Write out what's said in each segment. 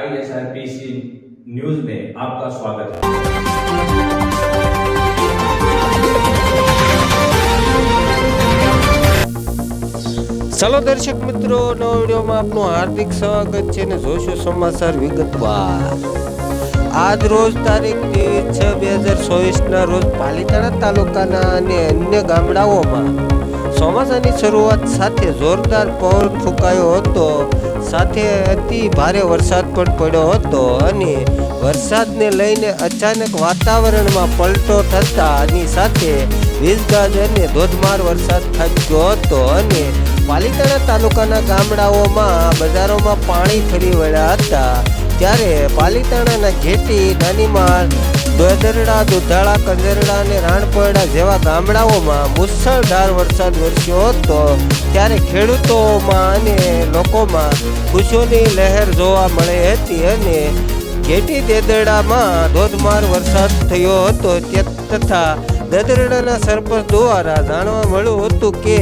ISRPC news में आपका स्वागत है। चलो दर्शक मित्रों, नवा विडियोમાં આપનું હાર્દિક સ્વાગત છે ને જોશું સમાચાર વિગતવાર। આજ રોજ તારીખ 6/2024 ના રોજ પાલીતાણા તાલુકાના અને અન્ય ગામડાઓમાં ચોમાસાની શરૂઆત સાથે જોરદાર પવન ફૂંકાયો હતો, સાથે અતિ ભારે વરસાદ પણ પડ્યો હતો અને વરસાદને લઈને અચાનક વાતાવરણમાં પલટો થતા આની સાથે વીજગાજ અને ધોધમાર વરસાદ ખાબક્યો હતો અને પાલીતાણા તાલુકાના ગામડાઓમાં બજારોમાં પાણી ફરી વળ્યા હતા। ત્યારે પાલીતાણાના ઘેટી, નાનીમાળ, દોદરડા, દુધાળા, કંજરડા અને રાણપરડા જેવા ગામડાઓમાં મુશળધાર વરસાદ વરસ્યો હતો। ત્યારે ખેડૂતોમાં અને લોકોમાં ખુશીની લહેર જોવા મળી હતી અને ઘેટી દેદરડામાં ધોધમાર વરસાદ થયો હતો તથા દેદરડાના સરપંચ દ્વારા જાણવા મળ્યું હતું કે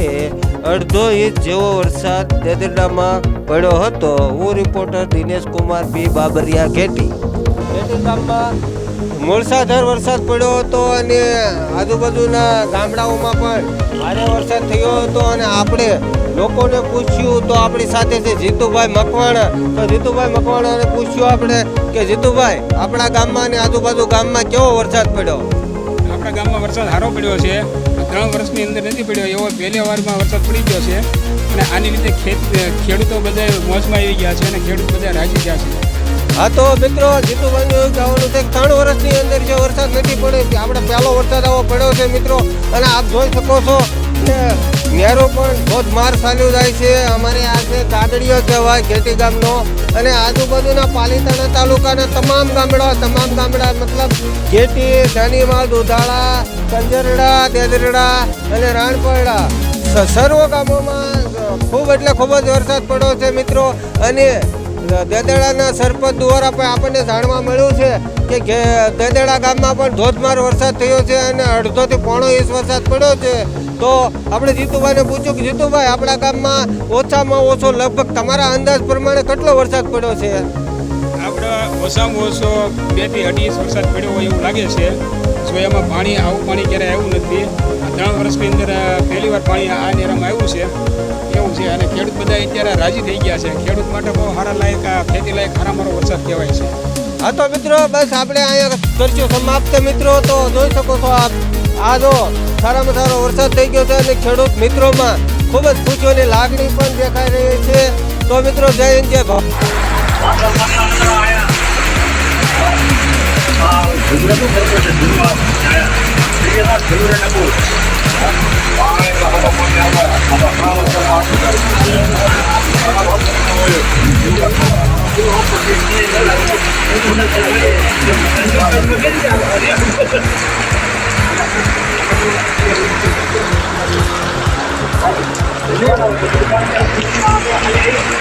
અડધો ઇંચ જેવો વરસાદ દેદરડામાં પડ્યો હતો। હું રિપોર્ટર દિનેશ કુમાર બી બાબરિયા, ઘેટી ગામમાં મૂળસાધાર વરસાદ પડ્યો હતો અને આજુબાજુના ગામડાઓમાં પણ ભારે વરસાદ થયો હતો અને આપણે લોકોને પૂછ્યું તો આપણી સાથે છે જીતુભાઈ મકવાણા। તો જીતુભાઈ મકવાણાને પૂછ્યું આપણે કે જીતુભાઈ, આપણા ગામમાં અને આજુબાજુ ગામમાં કેવો વરસાદ પડ્યો? આપણા ગામમાં વરસાદ સારો પડ્યો છે, 3 વર્ષની અંદર નથી પડ્યો એવો પહેલી વારમાં વરસાદ પડી ગયો છે અને આની લીધે ખેડૂતો બધા મોજમાં આવી ગયા છે અને ખેડૂત બધા રાજી ગયા છે। હા, તો મિત્રો જીતુભાઈનું એવું કહેવાનું છે કે 3 વર્ષની અંદર જે વરસાદ નથી પડ્યો, આપણે પહેલો વરસાદ આવો પડ્યો છે મિત્રો। અને આપ જોઈ શકો છો કે નહેરો પણ ધોધમાર ચાલ્યું જાય છે। અમારે આ છે ગાદડીઓ કહેવાય ઘેટી ગામનો અને આજુબાજુના પાલીતાણા તાલુકાના તમામ ગામડા મતલબ ઘેટી, નાનીમાળ, દુધાળા, કંજરડા, દેદરડા અને રાણપરડા સર્વ ગામોમાં ખૂબ જ વરસાદ પડ્યો છે મિત્રો। અને દેદરડાના સરપંચ દ્વારા પણ આપણને જાણવા મળ્યું છે કે દેદરડા ગામમાં પણ ધોધમાર વરસાદ થયો છે અને અડધોથી પોણો ઇંચ વરસાદ પડ્યો છે। તો આપણે જીતુભાઈને પૂછ્યું કે જીતુભાઈ, આપણા ગામમાં ઓછામાં ઓછો લગભગ તમારા અંદાજ પ્રમાણે કેટલો વરસાદ પડ્યો છે? આપણે ઓછામાં ઓછો 2 થી 2.5 ઇંચ વરસાદ પડ્યો હોય એવું લાગે છે। જો એમાં આવું પાણી ક્યારે આવ્યું નથી। 3 વર્ષની અંદર પહેલી વાર પાણી આ નેરામાં આવ્યું છે એવું છે અને ખેડૂત બધા અત્યારે રાજી થઈ ગયા છે। ખેડૂત માટે બહુ સારા લાયક, ખેતી લાયક સારામારો વરસાદ કહેવાય છે। હા, તો મિત્રો બસ આપણે અહીંયા કરશું સમાપ્ત મિત્રો। તો જોઈ શકો છો આપ, આ જો સારામાં સારો વરસાદ થઈ ગયો છે અને ખેડૂત મિત્રોમાં ખૂબ જ ખુશીઓની લાગણી પણ દેખાઈ રહી છે। તો મિત્રો જય હિન્દ, જય ભારત। Thank you.